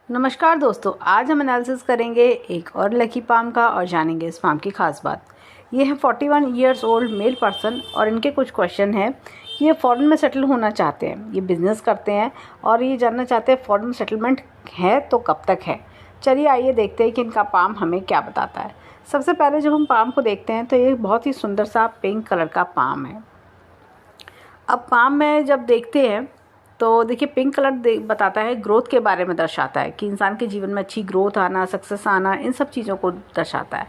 नमस्कार दोस्तों, आज हम एनालिसिस करेंगे एक और लकी पाम का और जानेंगे इस पाम की खास बात। ये है 41 ईयर्स ओल्ड मेल पर्सन और इनके कुछ क्वेश्चन हैं। ये फ़ॉरेन में सेटल होना चाहते हैं, ये बिज़नेस करते हैं और ये जानना चाहते हैं फ़ॉरेन में सेटलमेंट है तो कब तक है। चलिए आइए देखते हैं कि इनका पाम हमें क्या बताता है। सबसे पहले जब हम पाम को देखते हैं तो ये बहुत ही सुंदर सा पिंक कलर का पाम है। अब पाम में जब देखते हैं तो देखिए पिंक कलर बताता है, ग्रोथ के बारे में दर्शाता है कि इंसान के जीवन में अच्छी ग्रोथ आना, सक्सेस आना, इन सब चीज़ों को दर्शाता है।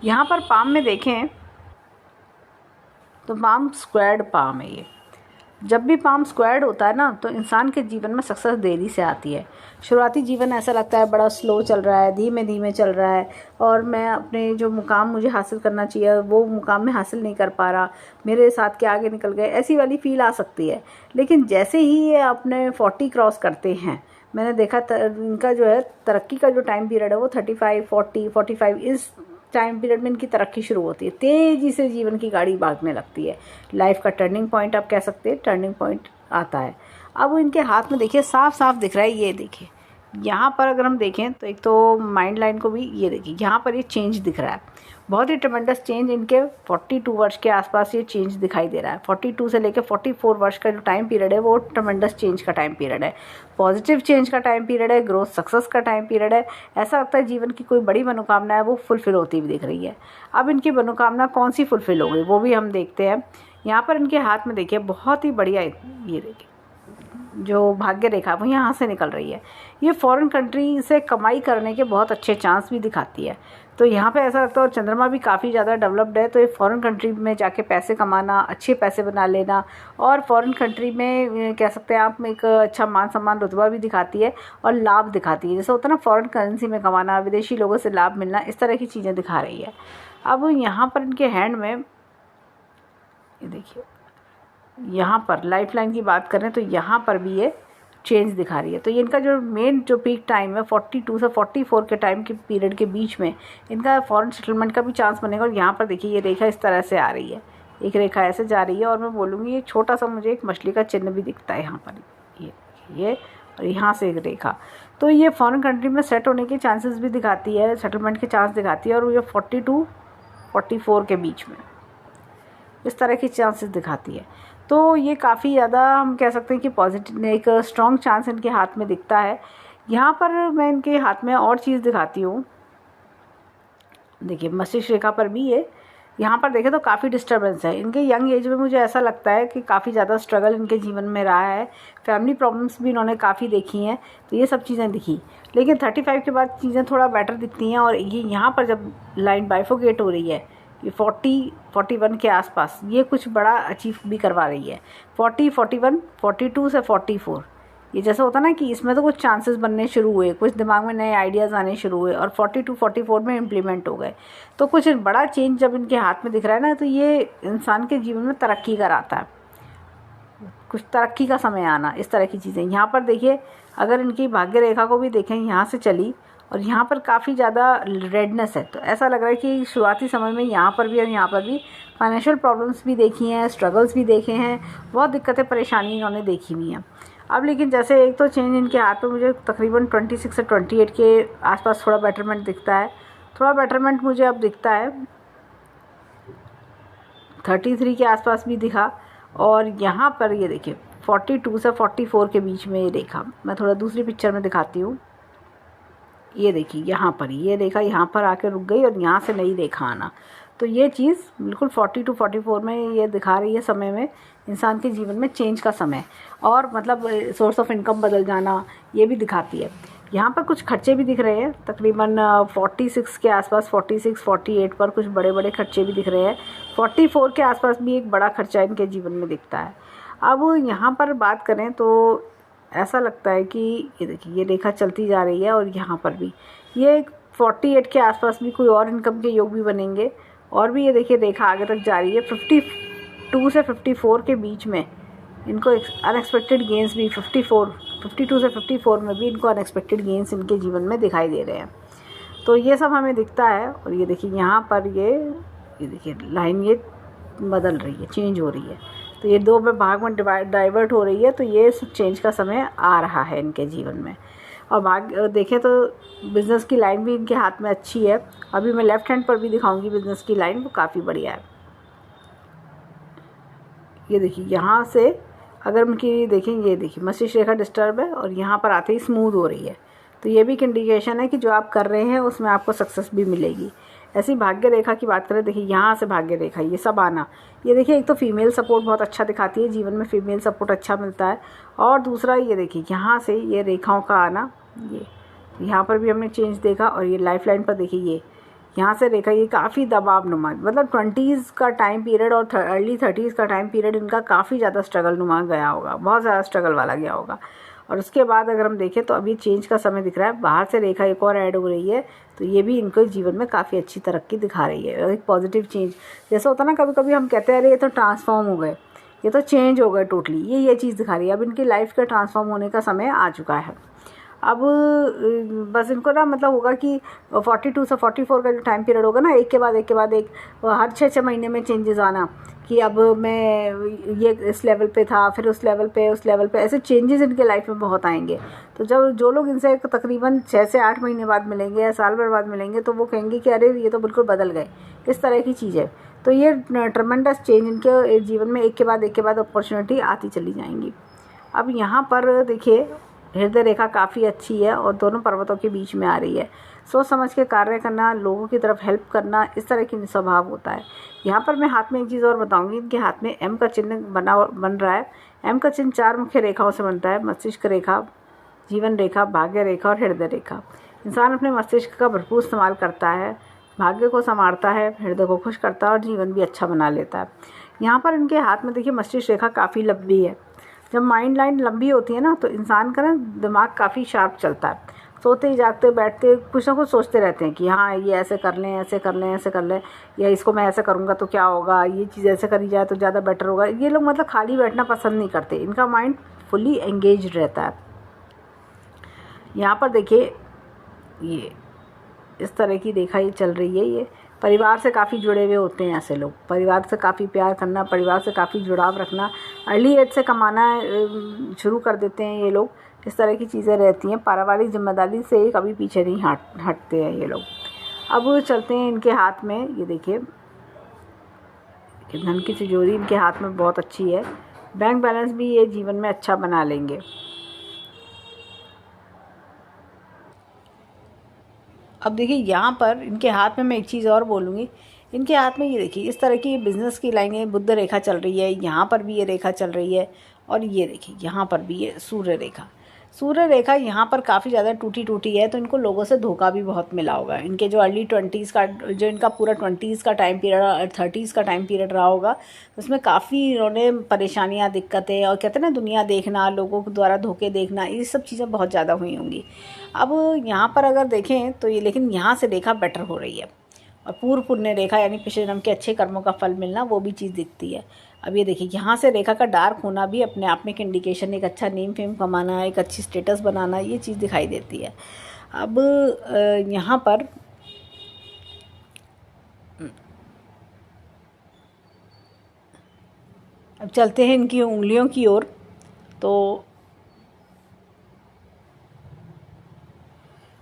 यहाँ पर पाम में देखें तो पाम स्क्वायर्ड पाम है। ये जब भी पाम स्क्वायर्ड होता है ना तो इंसान के जीवन में सक्सेस देरी से आती है। शुरुआती जीवन ऐसा लगता है बड़ा स्लो चल रहा है, धीमे धीमे चल रहा है और मैं अपने जो मुकाम मुझे हासिल करना चाहिए वो मुकाम में हासिल नहीं कर पा रहा, मेरे साथ के आगे निकल गए, ऐसी वाली फील आ सकती है। लेकिन जैसे ही ये अपने 40 क्रॉस करते हैं, मैंने देखा इनका जो है तरक्की का जो टाइम पीरियड है वो 35, 40, 45 इस टाइम पीरियड में इनकी तरक्की शुरू होती है। तेज़ी से जीवन की गाड़ी भागने लगती है। लाइफ का टर्निंग पॉइंट आप कह सकते हैं, टर्निंग पॉइंट आता है। अब इनके हाथ में देखिए साफ साफ दिख रहा है, ये देखिए यहाँ पर अगर हम देखें तो एक तो माइंड लाइन को भी ये देखिए यहाँ पर ये चेंज दिख रहा है, बहुत ही ट्रमेंडस चेंज। इनके 42 वर्ष के आसपास ये चेंज दिखाई दे रहा है। 42 से लेकर 44 वर्ष का जो टाइम पीरियड है वो ट्रमेंडस चेंज का टाइम पीरियड है, पॉजिटिव चेंज का टाइम पीरियड है, ग्रोथ सक्सेस का टाइम पीरियड है। ऐसा लगता है जीवन की कोई बड़ी मनोकामना है वो फुलफिल होती हुई दिख रही है। अब इनकी मनोकामना कौन सी फुलफिल हो गई वो भी हम देखते हैं। यहाँ पर इनके हाथ में देखिए बहुत ही बढ़िया, ये देखिए जो भाग्य रेखा वो यहाँ से निकल रही है। ये फॉरेन कंट्री से कमाई करने के बहुत अच्छे चांस भी दिखाती है। तो यहाँ पे ऐसा लगता है, और चंद्रमा भी काफ़ी ज़्यादा डेवलप्ड है, तो ये फॉरेन कंट्री में जाके पैसे कमाना, अच्छे पैसे बना लेना और फॉरेन कंट्री में कह सकते हैं आप एक अच्छा मान सम्मान रुतबा भी दिखाती है और लाभ दिखाती है। जैसे होता है ना फॉरेन करेंसी में कमाना, विदेशी लोगों से लाभ मिलना, इस तरह की चीज़ें दिखा रही है। अब यहाँ पर इनके हैंड में ये देखिए, यहाँ पर लाइफ लाइन की बात करें तो यहाँ पर भी ये चेंज दिखा रही है। तो ये इनका जो मेन जो पीक टाइम है 42 से 44 के टाइम के पीरियड के बीच में इनका फॉरेन सेटलमेंट का भी चांस बनेगा। और यहाँ पर देखिए ये रेखा इस तरह से आ रही है, एक रेखा ऐसे जा रही है और मैं बोलूँगी ये छोटा सा मुझे एक मछली का चिन्ह भी दिखता है यहाँ पर, ये और यहाँ से एक रेखा। तो ये फॉरेन कंट्री में सेट होने के चांसेस भी दिखाती है, सेटलमेंट के चांस दिखाती है। और ये 42, 44 के बीच में इस तरह की चांसेस दिखाती है। तो ये काफ़ी ज़्यादा हम कह सकते हैं कि पॉजिटिव एक स्ट्रॉन्ग चांस इनके हाथ में दिखता है। यहाँ पर मैं इनके हाथ में और चीज़ दिखाती हूँ, देखिए मस्तिष्क रेखा पर भी है। यहाँ पर देखें तो काफ़ी डिस्टर्बेंस है। इनके यंग एज में मुझे ऐसा लगता है कि काफ़ी ज़्यादा स्ट्रगल इनके जीवन में रहा है, फैमिली प्रॉब्लम्स भी इन्होंने काफ़ी देखी हैं, तो ये सब चीज़ें दिखी। लेकिन 35 के बाद चीज़ें थोड़ा बेटर दिखती हैं। और ये यहाँ पर जब लाइन बाइफोकेट हो रही है, ये 40, 41 के आसपास ये कुछ बड़ा अचीव भी करवा रही है। 40, 41, 42 से 44 ये जैसा होता ना कि इसमें तो कुछ चांसेस बनने शुरू हुए, कुछ दिमाग में नए आइडियाज़ आने शुरू हुए और 42, 44 में इम्प्लीमेंट हो गए। तो कुछ बड़ा चेंज जब इनके हाथ में दिख रहा है ना तो ये इंसान के जीवन में तरक्की कराता है, कुछ तरक्की का समय आना, इस तरह की चीज़ें। यहाँ पर देखिए अगर इनकी भाग्य रेखा को भी देखें, यहाँ से चली और यहाँ पर काफ़ी ज़्यादा रेडनेस है, तो ऐसा लग रहा है कि शुरुआती समय में यहाँ पर भी और यहाँ पर भी फाइनेंशियल प्रॉब्लम्स भी देखी हैं, स्ट्रगल्स भी देखे हैं, बहुत दिक्कतें परेशानी इन्होंने देखी हुई हैं। अब लेकिन जैसे एक तो चेंज इनके हाथ में मुझे तकरीबन 26 से 28 के आसपास थोड़ा बेटरमेंट दिखता है। थोड़ा बेटरमेंट मुझे अब दिखता है 33 के आसपास भी दिखा। और यहाँ पर ये देखिए 42 से 44 के बीच में ये देखा। मैं थोड़ा दूसरी पिक्चर में दिखाती हूँ, ये देखिए यहाँ पर ये रेखा यहाँ पर आके रुक गई और यहाँ से नई रेखा आना। तो ये चीज़ बिल्कुल 42, 44 में ये दिखा रही है समय में इंसान के जीवन में चेंज का समय, और मतलब सोर्स ऑफ इनकम बदल जाना ये भी दिखाती है। यहाँ पर कुछ खर्चे भी दिख रहे हैं तकरीबन 46 के आसपास, 46, 48 पर कुछ बड़े बड़े खर्चे भी दिख रहे हैं। 44 के आसपास भी एक बड़ा खर्चा इनके जीवन में दिखता है। अब यहाँ पर बात करें तो ऐसा लगता है कि ये देखिए ये रेखा चलती जा रही है और यहाँ पर भी ये 48 के आसपास भी कोई और इनकम के योग भी बनेंगे। और भी ये देखिए रेखा आगे तक जा रही है 52 से 54 के बीच में इनको अनएक्सपेक्टेड गेंस भी 52 से 54 में भी इनको अनएक्सपेक्टेड गेंस इनके जीवन में दिखाई दे रहे हैं। तो ये सब हमें दिखता है। और ये देखिए यहाँ पर ये देखिए लाइन ये बदल रही है, चेंज हो रही है, तो ये दो भाग में डाइवर्ट हो रही है। तो ये चेंज का समय आ रहा है इनके जीवन में। और भाग्य देखें तो बिज़नेस की लाइन भी इनके हाथ में अच्छी है। अभी मैं लेफ़्ट हैंड पर भी दिखाऊंगी बिज़नेस की लाइन, वो काफ़ी बढ़िया है। ये देखिए यहाँ से अगर उनकी देखें, ये देखिए मस्तिष्क रेखा डिस्टर्ब है और यहाँ पर आते ही स्मूथ हो रही है, तो ये भी एक इंडिकेशन है कि जो आप कर रहे हैं उसमें आपको सक्सेस भी मिलेगी। ऐसी भाग्य रेखा की बात करें, देखिए यहाँ से भाग्य रेखा ये सब आना, ये देखिए एक तो फीमेल सपोर्ट बहुत अच्छा दिखाती है, जीवन में फीमेल सपोर्ट अच्छा मिलता है। और दूसरा ये देखिए यहाँ से ये रेखाओं का आना, ये यहाँ पर भी हमने चेंज देखा। और ये लाइफ लाइन पर देखिए ये यहाँ से रेखा, ये काफ़ी दबाव नुमा, मतलब 20s का टाइम पीरियड और अर्ली 30s का टाइम पीरियड इनका काफ़ी ज़्यादा स्ट्रगल नुमा गया होगा, बहुत ज़्यादा स्ट्रगल वाला गया होगा। और उसके बाद अगर हम देखें तो अभी चेंज का समय दिख रहा है, बाहर से रेखा एक और ऐड हो रही है, तो ये भी इनको जीवन में काफ़ी अच्छी तरक्की दिखा रही है, एक पॉजिटिव चेंज। जैसा होता ना कभी कभी हम कहते हैं अरे ये तो ट्रांसफॉर्म हो गए, ये तो चेंज हो गए टोटली, ये चीज़ दिखा रही है। अब इनकी लाइफ का ट्रांसफॉर्म होने का समय आ चुका है। अब बस इनको ना मतलब होगा कि 42 से 44 का जो टाइम पीरियड होगा ना, एक के बाद एक हर 6-6 महीने में चेंजेस आना, कि अब मैं ये इस लेवल पे था, फिर उस लेवल पे ऐसे चेंजेस इनके लाइफ में बहुत आएंगे। तो जब जो लोग इनसे तकरीबन 6 से 8 महीने बाद मिलेंगे या साल भर बाद मिलेंगे, तो वो कहेंगे कि अरे ये तो बिल्कुल बदल गए, इस तरह की चीज़ है। तो ये ट्रमेंडस चेंज इनके जीवन में एक के बाद अपॉर्चुनिटी आती चली जाएंगी। अब यहाँ पर देखिए हृदय रेखा काफ़ी अच्छी है और दोनों पर्वतों के बीच में आ रही है। सोच समझ के कार्य करना, लोगों की तरफ हेल्प करना, इस तरह की स्वभाव होता है। यहाँ पर मैं हाथ में एक चीज़ और बताऊंगी, इनके हाथ में एम का चिन्ह बन रहा है। एम का चिन्ह 4 मुख्य रेखाओं से बनता है, मस्तिष्क रेखा, जीवन रेखा, भाग्य रेखा और हृदय रेखा। इंसान अपने मस्तिष्क का भरपूर इस्तेमाल करता है, भाग्य को संवारता है, हृदय को खुश करता है और जीवन भी अच्छा बना लेता है। यहाँ पर इनके हाथ में देखिए मस्तिष्क रेखा काफ़ी लंबी है। जब माइंड लाइन लंबी होती है ना, तो इंसान का ना दिमाग काफ़ी शार्प चलता है। सोते जागते बैठते कुछ ना कुछ सोचते रहते हैं कि हाँ ये ऐसे कर लें, ऐसे कर लें, ऐसे कर लें, या इसको मैं ऐसे करूँगा तो क्या होगा, ये चीज़ ऐसे करी जाए तो ज़्यादा बेटर होगा। ये लोग मतलब खाली बैठना पसंद नहीं करते, इनका माइंड फुली एंगेज रहता है। यहाँ पर देखिए ये इस तरह की रेखा ये चल रही है। ये परिवार से काफ़ी जुड़े हुए होते हैं ऐसे लोग, परिवार से काफ़ी प्यार करना, परिवार से काफ़ी जुड़ाव रखना, अर्ली एज से कमाना शुरू कर देते हैं ये लोग, इस तरह की चीज़ें रहती हैं। पारिवारिक जिम्मेदारी से कभी पीछे नहीं हटते हैं ये लोग। अब चलते हैं इनके हाथ में, ये देखिए धन की तिजोरी इनके हाथ में बहुत अच्छी है, बैंक बैलेंस भी ये जीवन में अच्छा बना लेंगे। अब देखिए यहाँ पर इनके हाथ में मैं एक चीज़ और बोलूँगी, इनके हाथ में ये देखिए इस तरह की बिज़नेस की लाइनें, बुध रेखा चल रही है, यहाँ पर भी ये रेखा चल रही है, और ये देखिए यहाँ पर भी ये सूर्य रेखा यहाँ पर काफ़ी ज़्यादा टूटी है। तो इनको लोगों से धोखा भी बहुत मिला होगा। इनके जो अर्ली 20s का, जो इनका पूरा 20s का टाइम पीरियड और 30s का टाइम पीरियड रहा होगा, उसमें काफ़ी इन्होंने परेशानियाँ, दिक्कतें, और कहते हैं ना दुनिया देखना, लोगों के द्वारा धोखे देखना, ये सब चीज़ें बहुत ज़्यादा हुई होंगी। अब यहाँ पर अगर देखें तो ये, लेकिन यहाँ से रेखा बेटर हो रही है, और पूर्व पुण्य रेखा यानी पिछले जन्म के अच्छे कर्मों का फल मिलना, वो भी चीज़ दिखती है। अब ये देखिए यहाँ से रेखा का डार्क होना भी अपने आप में एक इंडिकेशन, एक अच्छा नेम फेम कमाना, एक अच्छी स्टेटस बनाना, ये चीज़ दिखाई देती है। अब यहाँ पर अब चलते हैं इनकी उंगलियों की ओर। तो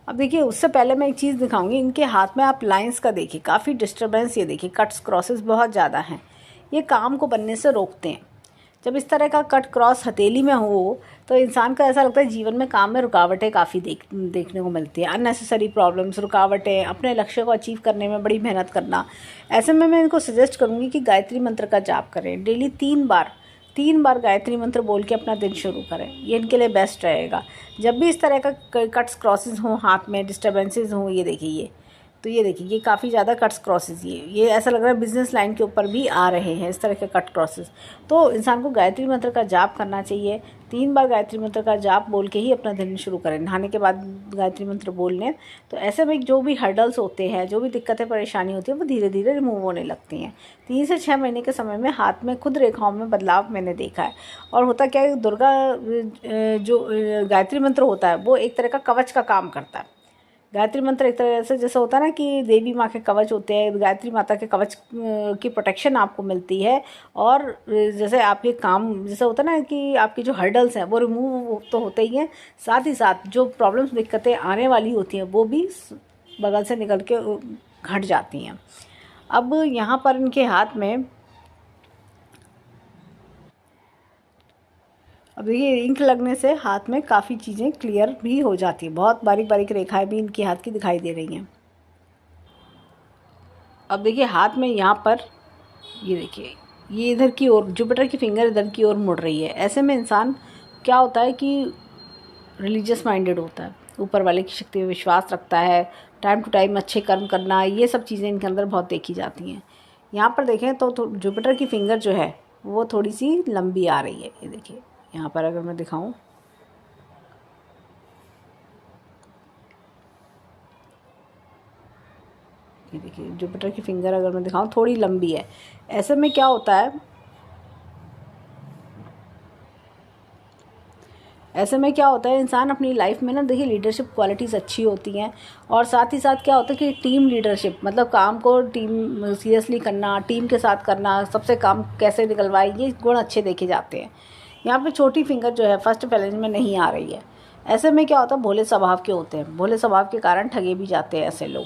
अब देखिए उससे पहले मैं एक चीज़ दिखाऊंगी, इनके हाथ में आप लाइंस का देखिए काफ़ी डिस्टर्बेंस, ये देखिए कट्स क्रॉसेस बहुत ज़्यादा हैं, ये काम को बनने से रोकते हैं। जब इस तरह का कट क्रॉस हथेली में हो तो इंसान को ऐसा लगता है जीवन में काम में रुकावटें काफ़ी देखने को मिलती हैं, अननेसेसरी प्रॉब्लम्स, रुकावटें, अपने लक्ष्य को अचीव करने में बड़ी मेहनत करना। ऐसे में मैं इनको सजेस्ट करूँगी कि गायत्री मंत्र का जाप करें, डेली 3 बार गायत्री मंत्र बोल के अपना दिन शुरू करें, ये इनके लिए बेस्ट रहेगा। जब भी इस तरह का कट्स क्रॉसेस हों, हाथ में डिस्टर्बेंसेस हों, ये देखिए ये काफ़ी ज़्यादा कट्स क्रॉसेस, ये ऐसा लग रहा है बिजनेस लाइन के ऊपर भी आ रहे हैं इस तरह के कट क्रॉसेस। तो इंसान को गायत्री मंत्र का जाप करना चाहिए, 3 बार गायत्री मंत्र का जाप बोल के ही अपना दिन शुरू करें, नहाने के बाद गायत्री मंत्र बोल लें। तो ऐसे में जो भी हर्डल्स होते हैं, जो भी दिक्कतें परेशानी होती है, वो धीरे धीरे रिमूव होने लगती हैं। 3 से 6 महीने के समय में हाथ में खुद रेखाओं में बदलाव मैंने देखा है। और होता क्या है, दुर्गा जो गायत्री मंत्र होता है वो एक तरह का कवच का काम करता है, गायत्री मंत्र एक तरह से जैसे होता है ना कि देवी माँ के कवच होते हैं, गायत्री माता के कवच की प्रोटेक्शन आपको मिलती है। और जैसे आपके काम जैसे होता है ना कि आपकी जो हर्डल्स हैं वो रिमूव तो होते ही हैं, साथ ही साथ जो प्रॉब्लम्स दिक्कतें आने वाली होती हैं वो भी बगल से निकल के घट जाती हैं। अब यहाँ पर इनके हाथ में अब देखिए इंक लगने से हाथ में काफ़ी चीज़ें क्लियर भी हो जाती है, बहुत बारीक बारीक रेखाएं भी इनके हाथ की दिखाई दे रही हैं। अब देखिए हाथ में यहाँ पर ये देखिए ये इधर की ओर जुपिटर की फिंगर इधर की ओर मुड़ रही है। ऐसे में इंसान क्या होता है कि रिलीजियस माइंडेड होता है, ऊपर वाले की शक्ति में विश्वास रखता है, टाइम टू टाइम अच्छे कर्म करना, ये सब चीज़ें इनके अंदर बहुत देखी जाती हैं। यहाँ पर देखें तो जुपिटर की फिंगर जो है वो थोड़ी सी लंबी आ रही है। ये देखिए यहाँ पर अगर मैं दिखाऊं, ये देखिए जुपिटर की फिंगर अगर मैं दिखाऊं थोड़ी लंबी है। ऐसे में क्या होता है, ऐसे में क्या होता है इंसान अपनी लाइफ में ना देखिए लीडरशिप क्वालिटीज़ अच्छी होती हैं। और साथ ही साथ क्या होता है कि टीम लीडरशिप मतलब काम को टीम सीरियसली करना, टीम के साथ करना, सबसे काम कैसे निकलवाए, ये गुण अच्छे देखे जाते हैं। यहाँ पे छोटी फिंगर जो है फर्स्ट पैलेज में नहीं आ रही है। ऐसे में क्या होता है भोले स्वभाव के होते हैं, भोले स्वभाव के कारण ठगे भी जाते हैं ऐसे लोग।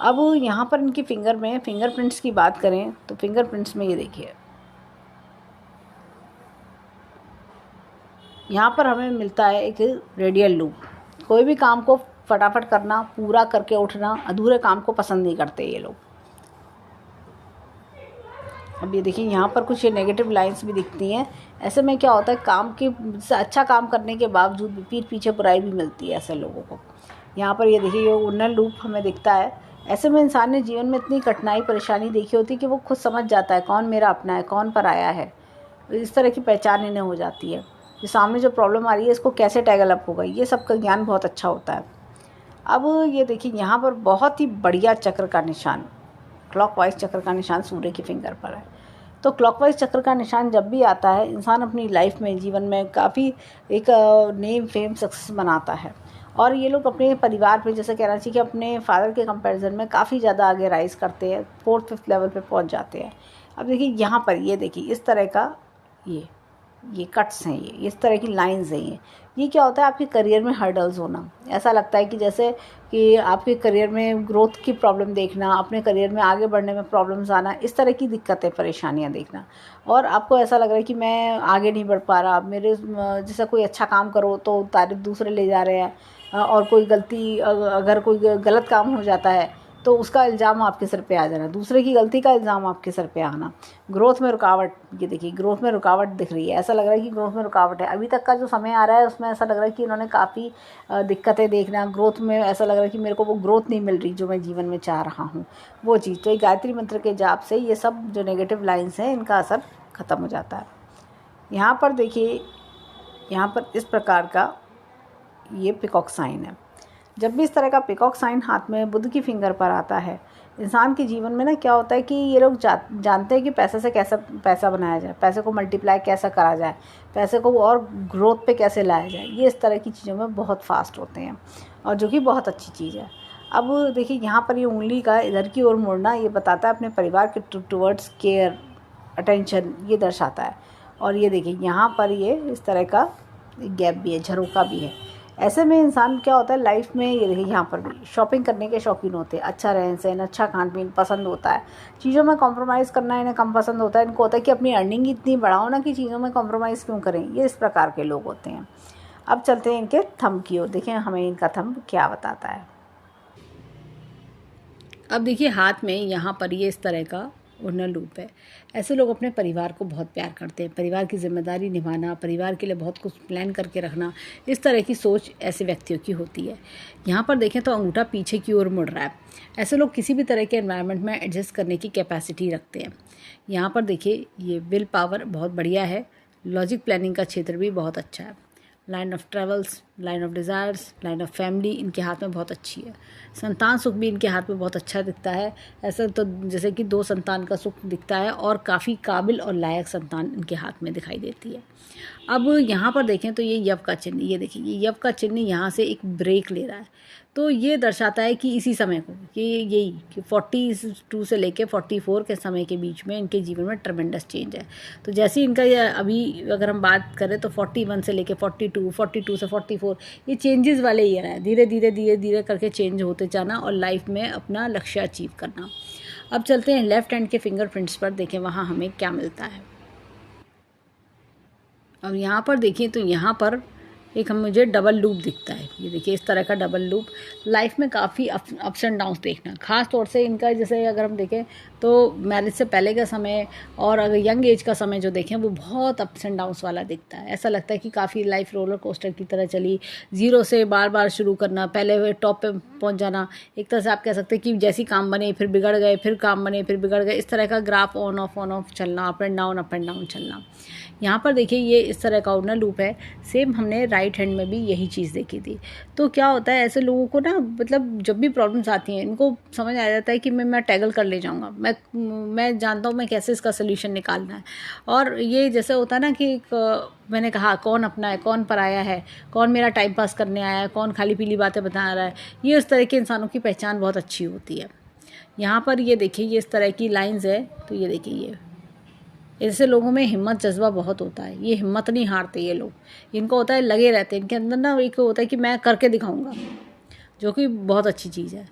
अब यहाँ पर इनकी फिंगर में फिंगरप्रिंट्स की बात करें तो फिंगरप्रिंट्स में ये देखिए यहाँ पर हमें मिलता है एक रेडियल लूप। कोई भी काम को फटाफट करना, पूरा करके उठना, अधूरे काम को पसंद नहीं करते ये लोग। अब ये देखिए यहाँ पर कुछ ये नेगेटिव लाइंस भी दिखती हैं। ऐसे में क्या होता है काम के अच्छा काम करने के बावजूद भी पीठ पीछे बुराई भी मिलती है ऐसे लोगों को। यहाँ पर ये देखिए ये उन्नत लूप हमें दिखता है। ऐसे में इंसान ने जीवन में इतनी कठिनाई परेशानी देखी होती है कि वो खुद समझ जाता है कौन मेरा अपना है, कौन पराया है। इस तरह की पहचान इन्हें हो जाती है। जो सामने जो प्रॉब्लम आ रही है इसको कैसे टैगल अप होगा, ये सब का ज्ञान बहुत अच्छा होता है। अब ये देखिए यहाँ पर बहुत ही बढ़िया चक्र का निशान, क्लॉकवाइज चक्र का निशान सूर्य की फिंगर पर है। तो क्लॉकवाइज चक्र का निशान जब भी आता है इंसान अपनी लाइफ में जीवन में काफ़ी एक नेम फेम सक्सेस बनाता है। और ये लोग अपने परिवार पे जैसे कहना चाहिए कि अपने फादर के कंपैरिजन में काफ़ी ज़्यादा आगे राइज करते हैं, 4th-5th लेवल पे पहुंच जाते हैं। अब देखिए यहाँ पर ये देखिए इस तरह का ये कट्स हैं, ये इस तरह की लाइंस हैं। ये क्या होता है आपके करियर में हर्डल्स होना। ऐसा लगता है कि जैसे कि आपके करियर में ग्रोथ की प्रॉब्लम देखना, अपने करियर में आगे बढ़ने में प्रॉब्लम्स आना, इस तरह की दिक्कतें परेशानियां देखना। और आपको ऐसा लग रहा है कि मैं आगे नहीं बढ़ पा रहा, मेरे जैसा कोई अच्छा काम करो तो तारीफ दूसरे ले जा रहे हैं, और कोई गलती अगर कोई गलत काम हो जाता है तो उसका इल्ज़ाम आपके सर पे आ जाना, दूसरे की गलती का इल्ज़ाम आपके सर पे आना। ग्रोथ में रुकावट, ये देखिए ग्रोथ में रुकावट दिख रही है। ऐसा लग रहा है कि ग्रोथ में रुकावट है। अभी तक का जो समय आ रहा है उसमें ऐसा लग रहा है कि इन्होंने काफ़ी दिक्कतें देखना, ग्रोथ में ऐसा लग रहा है कि मेरे को वो ग्रोथ नहीं मिल रही जो मैं जीवन में चाह रहा हूँ वो चीज़। तो ये गायत्री मंत्र के जाप से ये सब जो नेगेटिव लाइन्स हैं इनका असर ख़त्म हो जाता है। यहाँ पर देखिए यहाँ पर इस प्रकार का ये पिकॉक साइन है। जब भी इस तरह का पिकॉक साइन हाथ में बुध की फिंगर पर आता है इंसान के जीवन में ना क्या होता है कि ये लोग जानते हैं कि पैसे से कैसे पैसा बनाया जाए, पैसे को मल्टीप्लाई कैसे करा जाए, पैसे को और ग्रोथ पे कैसे लाया जाए। ये इस तरह की चीज़ों में बहुत फास्ट होते हैं और जो कि बहुत अच्छी चीज़ है। अब देखिए यहाँ पर ये उंगली का इधर की ओर मुड़ना ये बताता है अपने परिवार के टुवर्ड्स केयर, अटेंशन, ये दर्शाता है। और ये देखिए यहाँ पर ये इस तरह का गैप भी है, झरोका भी है। ऐसे में इंसान क्या होता है लाइफ में, ये देखिए यहाँ पर भी शॉपिंग करने के शौकीन होते हैं, अच्छा रहन सहन, अच्छा खान पीन पसंद होता है, चीज़ों में कॉम्प्रोमाइज़ करना इन्हें कम पसंद होता है। इनको होता है कि अपनी अर्निंग इतनी बढ़ाओ ना कि चीज़ों में कॉम्प्रोमाइज़ क्यों करें। ये इस प्रकार के लोग होते हैं। अब चलते हैं इनके थंब की ओर, देखें हमें इनका थंब क्या बताता है। अब देखिए हाथ में यहाँ पर ये इस तरह का उन्नत लूप है। ऐसे लोग अपने परिवार को बहुत प्यार करते हैं, परिवार की जिम्मेदारी निभाना, परिवार के लिए बहुत कुछ प्लान करके रखना, इस तरह की सोच ऐसे व्यक्तियों की होती है। यहाँ पर देखें तो अंगूठा पीछे की ओर मुड़ रहा है। ऐसे लोग किसी भी तरह के एनवायरनमेंट में एडजस्ट करने की कैपेसिटी रखते हैं। यहाँ पर देखिए ये विल पावर बहुत बढ़िया है, लॉजिक प्लानिंग का क्षेत्र भी बहुत अच्छा है। Line of travels, line of desires, line of family इनके हाथ में बहुत अच्छी है। संतान सुख भी इनके हाथ में बहुत अच्छा दिखता है। ऐसा तो जैसे कि 2 संतान का सुख दिखता है और काफ़ी काबिल और लायक संतान इनके हाथ में दिखाई देती है। अब यहाँ पर देखें तो ये यव का चिन्ह, ये देखिए ये यव का चिन्ह यहाँ से एक ब्रेक ले रहा है, तो ये दर्शाता है कि इसी समय को कि यही कि 42 से लेके 44 के समय के बीच में इनके जीवन में ट्रमेंडस चेंज है। तो जैसे ही इनका ये अभी अगर हम बात करें तो 41 से लेके 42, 42 से 44 ये चेंजेस वाले ईयर है, धीरे धीरे धीरे धीरे करके चेंज होते जाना और लाइफ में अपना लक्ष्य अचीव करना। अब चलते हैं लेफ्ट हैंड के फिंगरप्रिंट्स पर, देखें वहाँ हमें क्या मिलता है। अब यहाँ पर देखिए तो यहाँ पर एक मुझे डबल लूप दिखता है, ये देखिए इस तरह का डबल लूप। लाइफ में काफ़ी अप्स एंड डाउन्स देखना, खास तौर से इनका जैसे अगर हम देखें तो मैरिज से पहले का समय और अगर यंग एज का समय जो देखें वो बहुत अप्स एंड डाउन्स वाला दिखता है। ऐसा लगता है कि काफ़ी लाइफ रोलर कोस्टर की तरह चली, ज़ीरो से बार बार शुरू करना, पहले टॉप पे पहुंच जाना। एक तरह से आप कह सकते हैं कि जैसी काम बने फिर बिगड़ गए, फिर काम बने फिर बिगड़ गए, इस तरह का ग्राफ ऑन ऑफ चलना, अप एंड डाउन चलना। यहाँ पर देखिए ये इस तरह का ओनर लूप है। सेम हमने राइट हैंड में भी यही चीज़ देखी थी। तो क्या होता है ऐसे लोगों को ना, मतलब जब भी प्रॉब्लम्स आती हैं इनको समझ आ जाता है कि मैं टैगल कर ले जाऊँगा, मैं जानता हूँ मैं कैसे इसका सोल्यूशन निकालना है। और ये जैसे होता है ना कि मैंने कहा कौन अपना है कौन पराया है, कौन मेरा टाइम पास करने आया है, कौन खाली पीली बातें बता रहा है, ये इस तरह के इंसानों की पहचान बहुत अच्छी होती है। यहाँ पर ये देखिए ये इस तरह की लाइंस है, तो ये देखिए ये ऐसे लोगों में हिम्मत जज्बा बहुत होता है, ये हिम्मत नहीं हारते ये लोग, इनको होता है लगे रहते हैं, इनके अंदर ना एक होता है कि मैं करके दिखाऊंगा, जो कि बहुत अच्छी चीज़ है।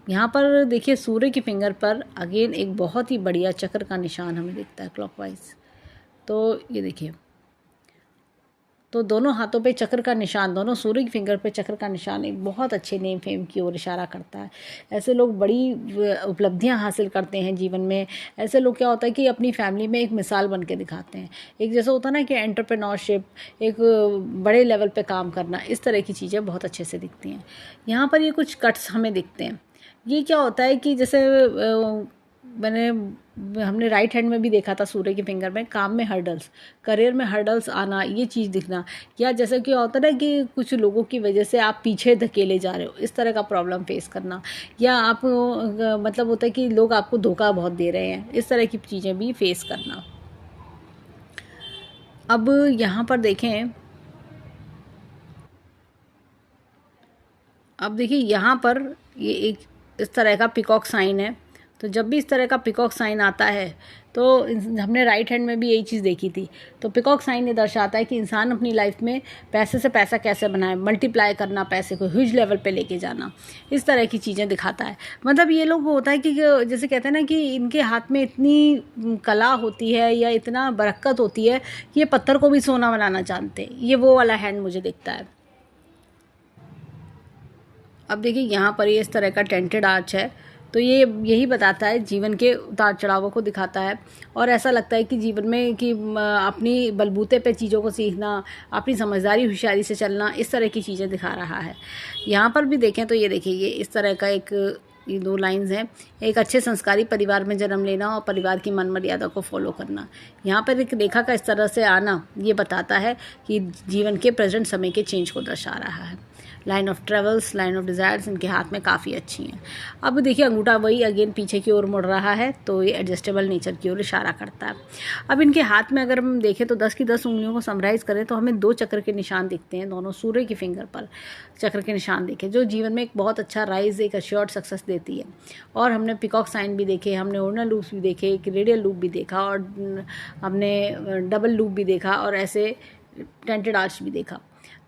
यहाँ पर देखिए सूर्य की फिंगर पर अगेन एक बहुत ही बढ़िया चक्र का निशान हमें दिखता है क्लॉकवाइज। तो ये देखिए तो दोनों हाथों पे चक्र का निशान, दोनों सूर्य की फिंगर पे चक्र का निशान एक बहुत अच्छे नेम फेम की ओर इशारा करता है। ऐसे लोग बड़ी उपलब्धियां हासिल करते हैं जीवन में। ऐसे लोग क्या होता है कि अपनी फैमिली में एक मिसाल बन के दिखाते हैं। एक जैसे होता है ना कि एंटरप्रेन्योरशिप, एक बड़े लेवल पे काम करना, इस तरह की चीज़ें बहुत अच्छे से दिखती हैं। यहाँ पर ये कुछ कट्स हमें दिखते हैं। ये क्या होता है कि जैसे हमने राइट हैंड में भी देखा था सूर्य की फिंगर में, काम में हर्डल्स, करियर में हर्डल्स आना, ये चीज़ दिखना, या जैसे कि होता है ना कि कुछ लोगों की वजह से आप पीछे धकेले जा रहे हो, इस तरह का प्रॉब्लम फेस करना, या आप मतलब होता है कि लोग आपको धोखा बहुत दे रहे हैं, इस तरह की चीज़ें भी फेस करना। अब यहाँ पर देखें, अब देखिए यहाँ पर ये एक इस तरह का पिकॉक साइन है। तो जब भी इस तरह का पिकॉक साइन आता है तो हमने राइट हैंड में भी यही चीज़ देखी थी। तो पिकॉक साइन ये दर्शाता है कि इंसान अपनी लाइफ में पैसे से पैसा कैसे बनाए, मल्टीप्लाई करना, पैसे को ह्यूज लेवल पे लेके जाना, इस तरह की चीज़ें दिखाता है। मतलब ये लोग होता है कि जैसे कहते हैं ना कि इनके हाथ में इतनी कला होती है या इतना बरकत होती है कि ये पत्थर को भी सोना बनाना जानते हैं। ये वो वाला हैंड मुझे दिखता है। अब देखिए यहाँ पर ये इस तरह का टेंटेड आर्च है, तो ये यही बताता है, जीवन के उतार चढ़ावों को दिखाता है। और ऐसा लगता है कि जीवन में कि अपनी बलबूते पे चीज़ों को सीखना, अपनी समझदारी होशियारी से चलना, इस तरह की चीज़ें दिखा रहा है। यहाँ पर भी देखें तो ये देखिए ये इस तरह का ये दो लाइंस हैं। एक अच्छे संस्कारी परिवार में जन्म लेना और परिवार की मन मर्यादा को फॉलो करना। यहाँ पर एक रेखा का इस तरह से आना ये बताता है कि जीवन के प्रेजेंट समय के चेंज को दर्शा रहा है। Line of travels, line of desires इनके हाथ में काफ़ी अच्छी हैं। अब देखिए अंगूठा वही अगेन पीछे की ओर मुड़ रहा है, तो ये एडजस्टेबल नेचर की ओर इशारा करता है। अब इनके हाथ में अगर हम देखें तो 10 की 10 उंगलियों को समराइज़ करें तो हमें 2 चक्र के निशान दिखते हैं, दोनों सूर्य की फिंगर पर चक्र के निशान देखें, जो जीवन में एक बहुत अच्छा राइज, एक अश्योर्ड सक्सेस देती है। और हमने पिकॉक साइन भी देखे, हमने ओर्नल लूप्स भी देखे, एक रेडियल लूप भी देखा, और हमने डबल लूप भी देखा, और ऐसे टेंटेड आर्च भी देखा।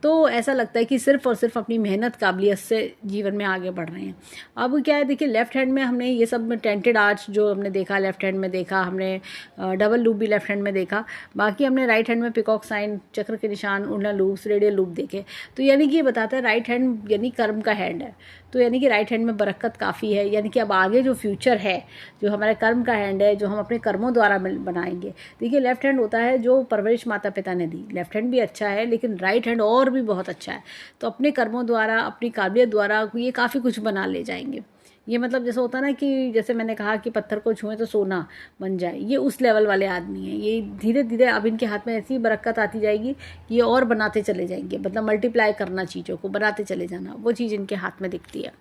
तो ऐसा लगता है कि सिर्फ और सिर्फ अपनी मेहनत काबिलियत से जीवन में आगे बढ़ रहे हैं। अब क्या है देखिए लेफ्ट हैंड में हमने ये सब टेंटेड आर्च जो हमने देखा, लेफ्ट हैंड में देखा, हमने डबल लूप भी लेफ्ट हैंड में देखा, बाकी हमने राइट हैंड में पिकॉक साइन, चक्र के निशान, उर्नल लूप्स, रेडियल लूप देखे। तो यानी कि ये बताता है राइट हैंड यानी कर्म का हैंड है, तो यानी कि राइट हैंड में बरकत काफ़ी है। यानी कि अब आगे जो फ्यूचर है, जो हमारे कर्म का हैंड है, जो हम अपने कर्मों द्वारा बनाएंगे। देखिए लेफ्ट हैंड होता है जो परवरिश माता पिता ने दी, लेफ्ट हैंड भी अच्छा है, लेकिन राइट हैंड और भी बहुत अच्छा है। तो अपने कर्मों द्वारा, अपनी काबिलियत द्वारा ये काफ़ी कुछ बना ले जाएंगे। ये मतलब जैसे होता है ना कि जैसे मैंने कहा कि पत्थर को छुएं तो सोना बन जाए, ये उस लेवल वाले आदमी हैं। ये धीरे धीरे अब इनके हाथ में ऐसी बरकत आती जाएगी कि ये और बनाते चले जाएंगे, मतलब मल्टीप्लाई करना, चीज़ों को बनाते चले जाना, वो चीज़ इनके हाथ में दिखती है।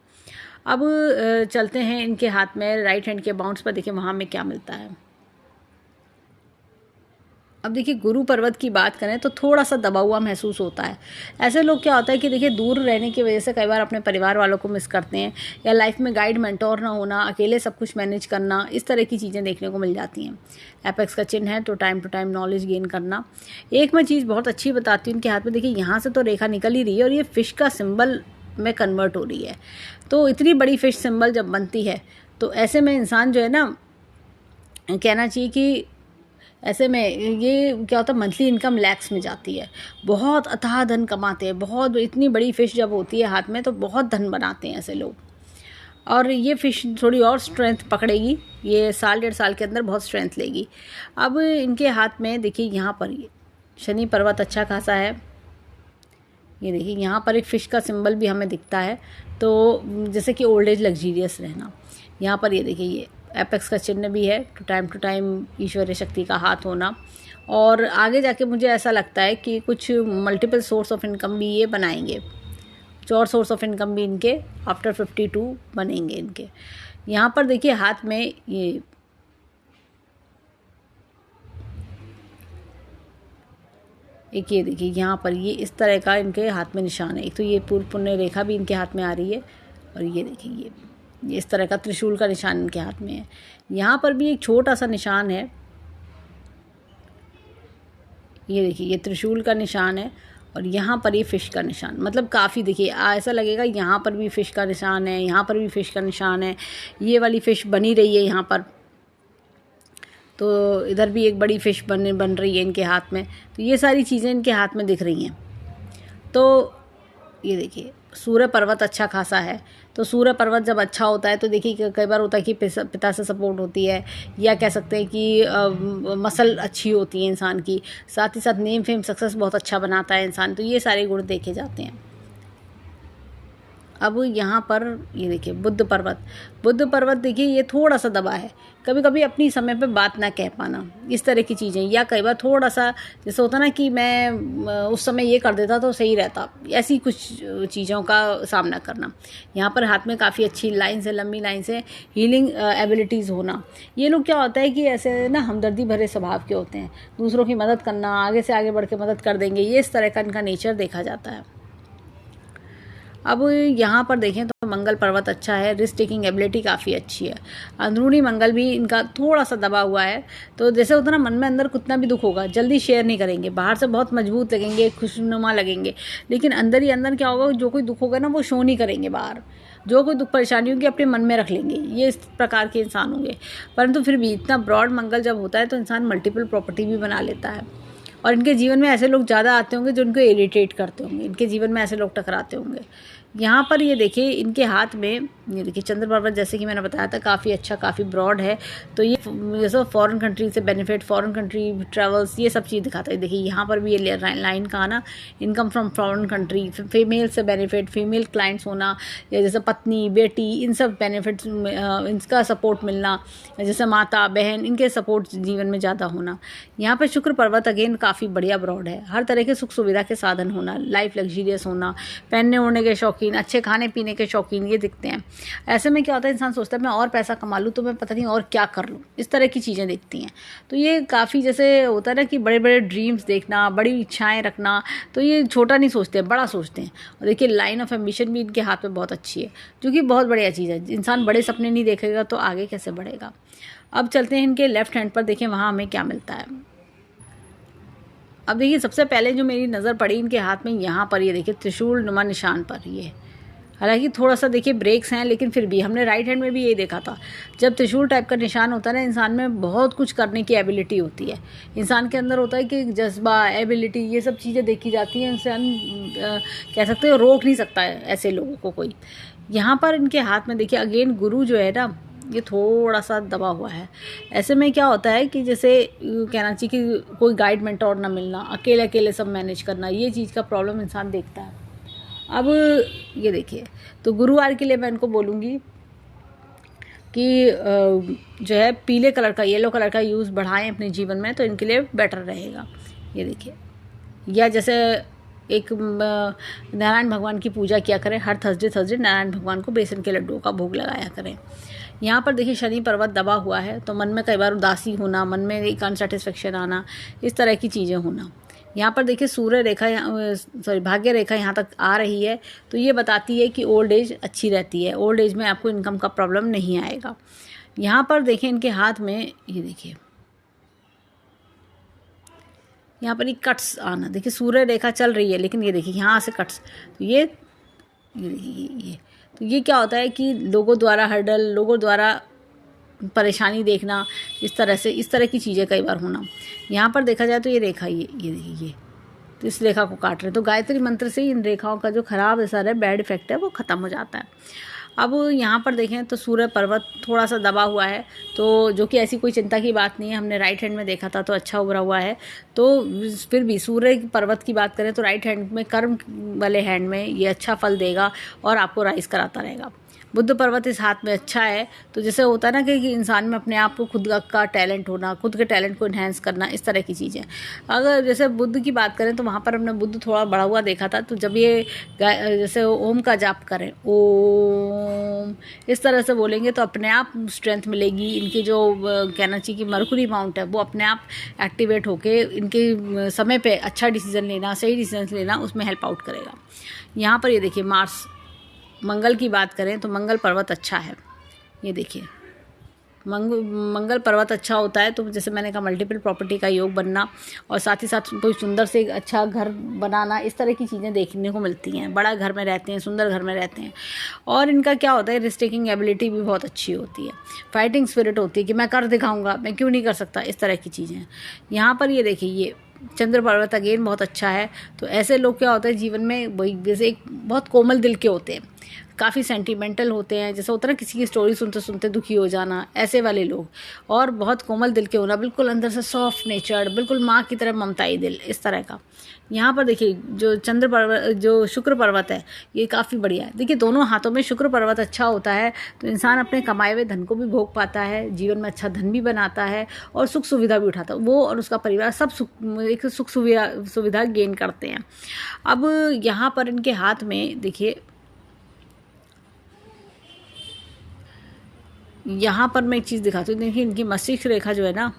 अब चलते हैं इनके हाथ में राइट हैंड के बाउंस पर, देखिए वहाँ में क्या मिलता है। अब देखिए गुरु पर्वत की बात करें तो थोड़ा सा दबा हुआ महसूस होता है। ऐसे लोग क्या होता है कि देखिए दूर रहने की वजह से कई बार अपने परिवार वालों को मिस करते हैं, या लाइफ में गाइड मेंटोर ना होना, अकेले सब कुछ मैनेज करना, इस तरह की चीज़ें देखने को मिल जाती हैं। एपेक्स का चिन्ह है तो time to time knowledge gain करना। एक मैं चीज़ बहुत अच्छी बताती हूँ, उनके हाथ में देखिए यहाँ से तो रेखा निकल ही रही है और ये फिश का सिंबल में कन्वर्ट हो रही है। तो इतनी बड़ी फिश सिंबल जब बनती है तो ऐसे में इंसान जो है ना, कहना चाहिए कि ऐसे में ये क्या होता है, मंथली इनकम लैक्स में जाती है, बहुत अथाह धन कमाते हैं। बहुत इतनी बड़ी फ़िश जब होती है हाथ में तो बहुत धन बनाते हैं ऐसे लोग। और ये फ़िश थोड़ी और स्ट्रेंथ पकड़ेगी, ये साल 1.5 साल के अंदर बहुत स्ट्रेंथ लेगी। अब इनके हाथ में देखिए यहाँ पर ये शनि पर्वत अच्छा खासा है। ये देखिए यहाँ पर एक फ़िश का सिंबल भी हमें दिखता है, तो जैसे कि ओल्ड एज लग्जीरियस रहना। यहाँ पर ये देखिए ये एपेक्स का चिन्ह भी है, टू टाइम ईश्वरीय शक्ति का हाथ होना। और आगे जाके मुझे ऐसा लगता है कि कुछ मल्टीपल सोर्स ऑफ इनकम भी ये बनाएंगे, कुछ और सोर्स ऑफ इनकम भी इनके आफ्टर 52 बनेंगे इनके। यहाँ पर देखिए हाथ में ये एक, ये देखिए यहाँ पर ये इस तरह का इनके हाथ में निशान है। एक तो ये पूर्व पुण्य रेखा भी इनके हाथ में आ रही है, और ये देखिए ये इस तरह का त्रिशूल का निशान इनके हाथ में है। यहाँ पर भी एक छोटा सा निशान है, ये देखिए ये त्रिशूल का निशान है, और यहाँ पर ये फ़िश का निशान। मतलब काफ़ी देखिए ऐसा लगेगा यहाँ पर भी फ़िश का निशान है, यहाँ पर भी फ़िश का निशान है। ये वाली फ़िश बनी रही है यहाँ पर, तो इधर भी एक बड़ी फ़िश बन रही है इनके हाथ में। तो ये सारी चीज़ें इनके हाथ में दिख रही हैं। तो ये देखिए सूर्य पर्वत अच्छा खासा है। तो सूर्य पर्वत जब अच्छा होता है तो देखिए कई बार होता है कि पिता से सपोर्ट होती है, या कह सकते हैं कि मसल अच्छी होती है इंसान की। साथ ही साथ नेम फेम सक्सेस बहुत अच्छा बनाता है इंसान। तो ये सारे गुण देखे जाते हैं। अब यहाँ पर ये देखिए बुद्ध पर्वत देखिए ये थोड़ा सा दबा है। कभी कभी अपनी समय पे बात ना कह पाना, इस तरह की चीज़ें, या कई बार थोड़ा सा जैसे होता ना कि मैं उस समय ये कर देता तो सही रहता, ऐसी कुछ चीज़ों का सामना करना। यहाँ पर हाथ में काफ़ी अच्छी लाइन से, लंबी लाइन से हीलिंग एबिलिटीज़ होना। ये लोग क्या होता है कि ऐसे ना हमदर्दी भरे स्वभाव के होते हैं, दूसरों की मदद करना, आगे से आगे बढ़ के मदद कर देंगे, ये इस तरह का इनका नेचर देखा जाता है। अब यहाँ पर देखें तो मंगल पर्वत अच्छा है, रिस्क टेकिंग एबिलिटी काफ़ी अच्छी है। अंदरूनी मंगल भी इनका थोड़ा सा दबा हुआ है। तो जैसे होता ना, मन में अंदर कितना भी दुख होगा जल्दी शेयर नहीं करेंगे, बाहर से बहुत मजबूत लगेंगे, खुशनुमा लगेंगे, लेकिन अंदर ही अंदर क्या होगा, जो कोई दुख होगा ना वो शो नहीं करेंगे बाहर। जो कोई दुख परेशानी होगी अपने मन में रख लेंगे, ये इस प्रकार के इंसान होंगे। परंतु फिर भी इतना ब्रॉड मंगल जब होता है तो इंसान मल्टीपल प्रॉपर्टी भी बना लेता है। और इनके जीवन में ऐसे लोग ज़्यादा आते होंगे जो इनको इरिटेट करते होंगे, इनके जीवन में ऐसे लोग टकराते होंगे। यहाँ पर ये देखिए इनके हाथ में ये देखिए चंद्र पर्वत, जैसे कि मैंने बताया था, काफ़ी अच्छा, काफ़ी ब्रॉड है। तो ये जैसे फॉरेन कंट्री से बेनिफिट, फॉरेन कंट्री ट्रैवल्स, ये सब चीज़ दिखाता है। देखिए यहाँ पर भी ये लाइन का आना, income from foreign country, female से बेनिफिट, फीमेल क्लाइंट्स होना, या जैसे पत्नी, बेटी, इन सब बेनिफिट्स इनका सपोर्ट मिलना, जैसे माता, बहन, इनके सपोर्ट जीवन में ज़्यादा होना। यहाँ पर शुक्र पर्वत अगेन काफ़ी बढ़िया ब्रॉड है, हर तरह के सुख सुविधा के साधन होना, लाइफ लग्जीरियस होना, पहनने ओढ़ने के शौकीन, अच्छे खाने पीने के शौकीन, ये दिखते हैं। ऐसे में क्या होता है, इंसान सोचता है मैं और पैसा कमा लूँ तो मैं पता नहीं और क्या कर लूँ, इस तरह की चीज़ें दिखती हैं। तो ये काफ़ी जैसे होता है ना कि बड़े बड़े ड्रीम्स देखना, बड़ी इच्छाएं रखना, तो ये छोटा नहीं सोचते, बड़ा सोचते हैं। और देखिए लाइन ऑफ एम्बिशन भी इनके हाथ में बहुत अच्छी है, जो कि बहुत बढ़िया चीज़ है। इंसान बड़े सपने नहीं देखेगा तो आगे कैसे बढ़ेगा। अब चलते हैं इनके लेफ्ट हैंड पर, देखें वहाँ हमें क्या मिलता है। अब देखिए सबसे पहले जो मेरी नज़र पड़ी इनके हाथ में, यहाँ पर ये देखिए त्रिशूल नुमा निशान पर, ये हालांकि थोड़ा सा देखिए ब्रेक्स हैं, लेकिन फिर भी हमने राइट हैंड में भी ये देखा था, जब त्रिशूल टाइप का निशान होता है ना, इंसान में बहुत कुछ करने की एबिलिटी होती है। इंसान के अंदर होता है कि जज्बा, एबिलिटी, ये सब चीज़ें देखी जाती हैं। इंसान कह सकते हो रोक नहीं सकता है ऐसे लोगों को कोई। यहाँ पर इनके हाथ में देखिए अगेन गुरु जो है ना, ये थोड़ा सा दबा हुआ है। ऐसे में क्या होता है कि जैसे कहना चाहिए कि कोई गाइड मेंटोर ना मिलना, अकेले अकेले सब मैनेज करना, ये चीज़ का प्रॉब्लम इंसान देखता है। अब ये देखिए, तो गुरुवार के लिए मैं इनको बोलूँगी कि जो है पीले कलर का, येलो कलर का यूज़ बढ़ाएं अपने जीवन में, तो इनके लिए बेटर रहेगा। ये देखिए, या जैसे एक नारायण भगवान की पूजा किया करें। हर थर्सडे नारायण भगवान को बेसन के लड्डुओं का भोग लगाया करें। यहाँ पर देखिए शनि पर्वत दबा हुआ है, तो मन में कई बार उदासी होना, मन में एक अनसेटिस्फेक्शन आना, इस तरह की चीज़ें होना। यहाँ पर देखिए सूर्य रेखा भाग्य रेखा यहाँ तक आ रही है, तो ये बताती है कि ओल्ड एज अच्छी रहती है। ओल्ड एज में आपको इनकम का प्रॉब्लम नहीं आएगा। यहाँ पर देखिए इनके हाथ में, ये देखिए यहाँ पर ये कट्स आना, देखिए सूर्य रेखा चल रही है लेकिन ये देखिए यहाँ से कट्स, तो ये तो ये क्या होता है कि लोगों द्वारा हर्डल, लोगों द्वारा परेशानी देखना, इस तरह की चीज़ें कई बार होना। यहाँ पर देखा जाए तो ये रेखा ये देखिए ये तो इस रेखा को काट रहे हैं, तो गायत्री मंत्र से इन रेखाओं का जो खराब असर है, बैड इफेक्ट है, वो ख़त्म हो जाता है। अब यहाँ पर देखें तो सूर्य पर्वत थोड़ा सा दबा हुआ है, तो जो कि ऐसी कोई चिंता की बात नहीं है। हमने राइट हैंड में देखा था तो अच्छा उभरा हुआ है, तो फिर भी सूर्य पर्वत की बात करें तो राइट हैंड में, कर्म वाले हैंड में ये अच्छा फल देगा और आपको राइज कराता रहेगा। बुद्ध पर्वत इस हाथ में अच्छा है, तो जैसे होता है ना कि इंसान में अपने आप को खुद का टैलेंट होना, खुद के टैलेंट को इन्हेंस करना, इस तरह की चीज़ें। अगर जैसे बुद्ध की बात करें तो वहाँ पर हमने बुद्ध थोड़ा बड़ा हुआ देखा था, तो जब ये जैसे ओम का जाप करें, ओम इस तरह से बोलेंगे तो अपने आप स्ट्रेंथ मिलेगी। इनकी जो कहना चाहिए कि मर्कुरी माउंट है वो अपने आप एक्टिवेट होके इनके समय पे अच्छा डिसीजन लेना, सही डिसीजन लेना, उसमें हेल्प आउट करेगा। यहाँ पर ये देखिए मार्स, मंगल की बात करें तो मंगल पर्वत अच्छा है। ये देखिए मंगल पर्वत अच्छा होता है, तो जैसे मैंने कहा मल्टीपल प्रॉपर्टी का योग बनना और साथ ही साथ कोई सुंदर से अच्छा घर बनाना, इस तरह की चीज़ें देखने को मिलती हैं। बड़ा घर में रहते हैं, सुंदर घर में रहते हैं, और इनका क्या होता है, रिस्क टेकिंग एबिलिटी भी बहुत अच्छी होती है। फाइटिंग स्पिरिट होती है कि मैं कर दिखाऊंगा, मैं क्यों नहीं कर सकता, इस तरह की चीज़ें। यहाँ पर ये देखिए ये चंद्र पर्वत अगेन बहुत अच्छा है, तो ऐसे लोग क्या होता है जीवन में, वही जैसे एक बहुत कोमल दिल के होते हैं, काफ़ी सेंटिमेंटल होते हैं, जैसे होता है ना किसी की स्टोरी सुनते सुनते दुखी हो जाना, ऐसे वाले लोग, और बहुत कोमल दिल के होना, बिल्कुल अंदर से सॉफ्ट नेचर, बिल्कुल माँ की तरह ममताई दिल, इस तरह का। यहाँ पर देखिए जो चंद्र पर्वत, जो शुक्र पर्वत है, ये काफ़ी बढ़िया है। देखिए दोनों हाथों में शुक्र पर्वत अच्छा होता है तो इंसान अपने कमाए हुए धन को भी भोग पाता है, जीवन में अच्छा धन भी बनाता है और सुख सुविधा भी उठाता है। वो और उसका परिवार सब एक सुख सुविधा गेन करते हैं। अब यहाँ पर इनके हाथ में देखिए, यहाँ पर मैं एक चीज़ दिखाती हूँ। देखिए इनकी मस्तिष्क रेखा जो है ना,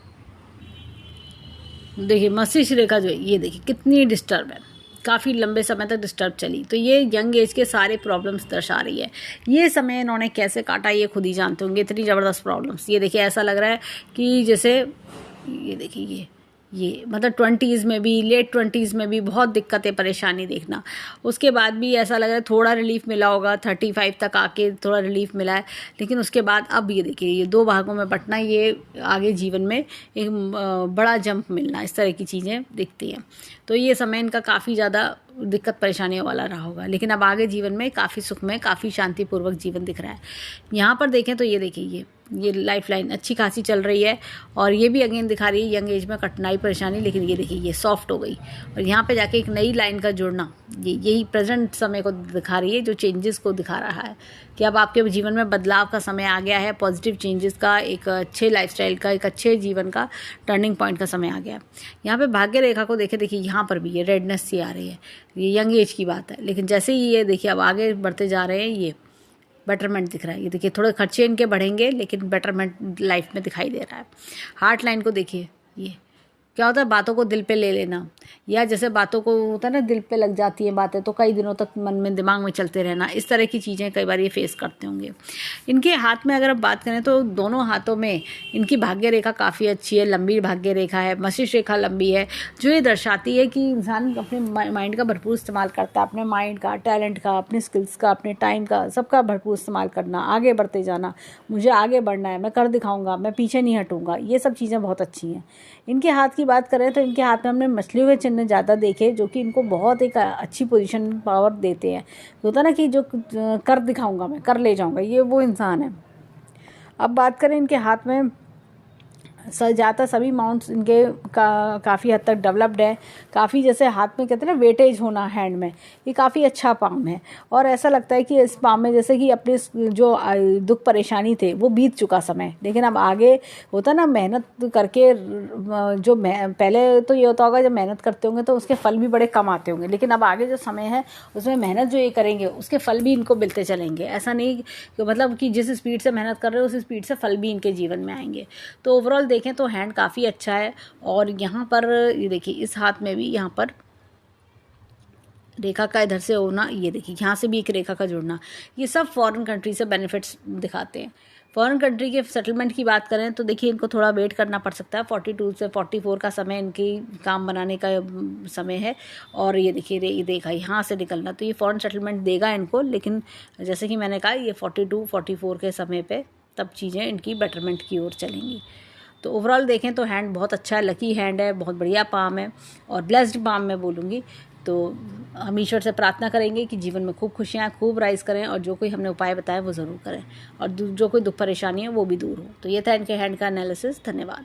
देखिए मस्तिष्क रेखा जो है, ये देखिए कितनी डिस्टर्ब है, काफ़ी लंबे समय तक डिस्टर्ब चली, तो ये यंग एज के सारे प्रॉब्लम्स दर्शा रही है। ये समय इन्होंने कैसे काटा ये खुद ही जानते होंगे, इतनी ज़बरदस्त प्रॉब्लम्स। ये देखिए ऐसा लग रहा है कि जैसे ये देखिए ये मतलब 20s में भी, लेट 20s में भी बहुत दिक्कतें परेशानी देखना, उसके बाद भी ऐसा लग रहा है थोड़ा रिलीफ मिला होगा, 35 तक आके थोड़ा रिलीफ मिला है, लेकिन उसके बाद अब ये देखिए ये 2 भागों में बंटना, ये आगे जीवन में एक बड़ा जंप मिलना, इस तरह की चीज़ें दिखती हैं। तो ये समय इनका काफ़ी ज़्यादा दिक्कत परेशानियों वाला रहा होगा, लेकिन अब आगे जीवन में काफ़ी सुख में, काफ़ी शांतिपूर्वक जीवन दिख रहा है। यहाँ पर देखें तो ये देखिए ये लाइफ लाइन अच्छी खासी चल रही है, और ये भी अगेन दिखा रही है यंग एज में कठिनाई परेशानी, लेकिन ये देखिए ये सॉफ्ट हो गई, और यहाँ पे जाके एक नई लाइन का जुड़ना, यही प्रेजेंट समय को दिखा रही है, जो चेंजेस को दिखा रहा है कि अब आपके जीवन में बदलाव का समय आ गया है, पॉजिटिव चेंजेस का, एक अच्छे लाइफस्टाइल का, एक अच्छे जीवन का टर्निंग पॉइंट का समय आ गया है। यहाँ पे भाग्य रेखा को देखिए यहाँ पर भी ये रेडनेस सी आ रही है, ये यंग एज की बात है, लेकिन जैसे ही ये देखिए अब आगे बढ़ते जा रहे हैं, ये बेटरमेंट दिख रहा है। ये देखिए थोड़े खर्चे इनके बढ़ेंगे, लेकिन बेटरमेंट लाइफ में दिखाई दे रहा है। हार्ट लाइन को देखिए, ये क्या होता है, बातों को दिल पे ले लेना, या जैसे बातों को होता है ना दिल पे लग जाती हैं बातें, तो कई दिनों तक मन में दिमाग में चलते रहना, इस तरह की चीज़ें कई बार ये फेस करते होंगे। इनके हाथ में अगर आप बात करें तो दोनों हाथों में इनकी भाग्य रेखा काफ़ी अच्छी है, लंबी भाग्य रेखा है, मस्तिष्क रेखा लंबी है, जो ये दर्शाती है कि इंसान अपने माइंड का भरपूर इस्तेमाल करता है, अपने माइंड का, टैलेंट का, अपने स्किल्स का, अपने टाइम का, सबका भरपूर इस्तेमाल करना, आगे बढ़ते जाना, मुझे आगे बढ़ना है, मैं कर दिखाऊंगा, मैं पीछे नहीं हटूंगा, ये सब चीज़ें बहुत अच्छी हैं। इनके हाथ की बात करें तो इनके हाथ में हमने मछलियों के चिन्ह ज़्यादा देखे, जो कि इनको बहुत एक अच्छी पोजीशन पावर देते हैं। होता है ना कि जो कर दिखाऊंगा, मैं कर ले जाऊंगा, ये वो इंसान है। अब बात करें इनके हाथ में ज़्यादातर सभी माउंट्स इनके काफ़ी हद तक डेवलप्ड है। काफ़ी जैसे हाथ में कहते हैं ना वेटेज होना हैंड में, ये काफ़ी अच्छा पाम है। और ऐसा लगता है कि इस पाम में जैसे कि अपने जो दुख परेशानी थे वो बीत चुका समय, लेकिन अब आगे होता ना मेहनत करके जो पहले तो ये होता होगा जब मेहनत करते होंगे तो उसके फल भी बड़े कम आते होंगे, लेकिन अब आगे जो समय है उसमें मेहनत जो ये करेंगे उसके फल भी इनको मिलते चलेंगे। ऐसा नहीं कि मतलब कि जिस स्पीड से मेहनत कर रहे हो उस स्पीड से फल भी इनके जीवन में आएंगे। तो ओवरऑल देखें तो हैंड काफ़ी अच्छा है। और यहाँ पर ये देखिए इस हाथ में भी यहाँ पर रेखा का इधर से होना, ये देखिए यहाँ से भी एक रेखा का जुड़ना, ये सब फॉरेन कंट्री से बेनिफिट्स दिखाते हैं। फॉरेन कंट्री के सेटलमेंट की बात करें तो देखिए इनको थोड़ा वेट करना पड़ सकता है। 42 से 44 का समय इनकी काम बनाने का समय है। और ये देखिए रेखा यहाँ से निकलना, तो ये फॉरेन सेटलमेंट देगा इनको, लेकिन जैसे कि मैंने कहा ये 42-44 के समय पे तब चीज़ें इनकी बेटरमेंट की ओर चलेंगी। तो ओवरऑल देखें तो हैंड बहुत अच्छा है, लकी हैंड है, बहुत बढ़िया पाम है और ब्लेस्ड पाम मैं बोलूँगी। तो हम ईश्वर से प्रार्थना करेंगे कि जीवन में खूब खुशियाँ खूब राइज करें और जो कोई हमने उपाय बताया वो ज़रूर करें और जो कोई दुख परेशानी है वो भी दूर हो। तो ये था इनके हैंड का एनालिसिस। धन्यवाद।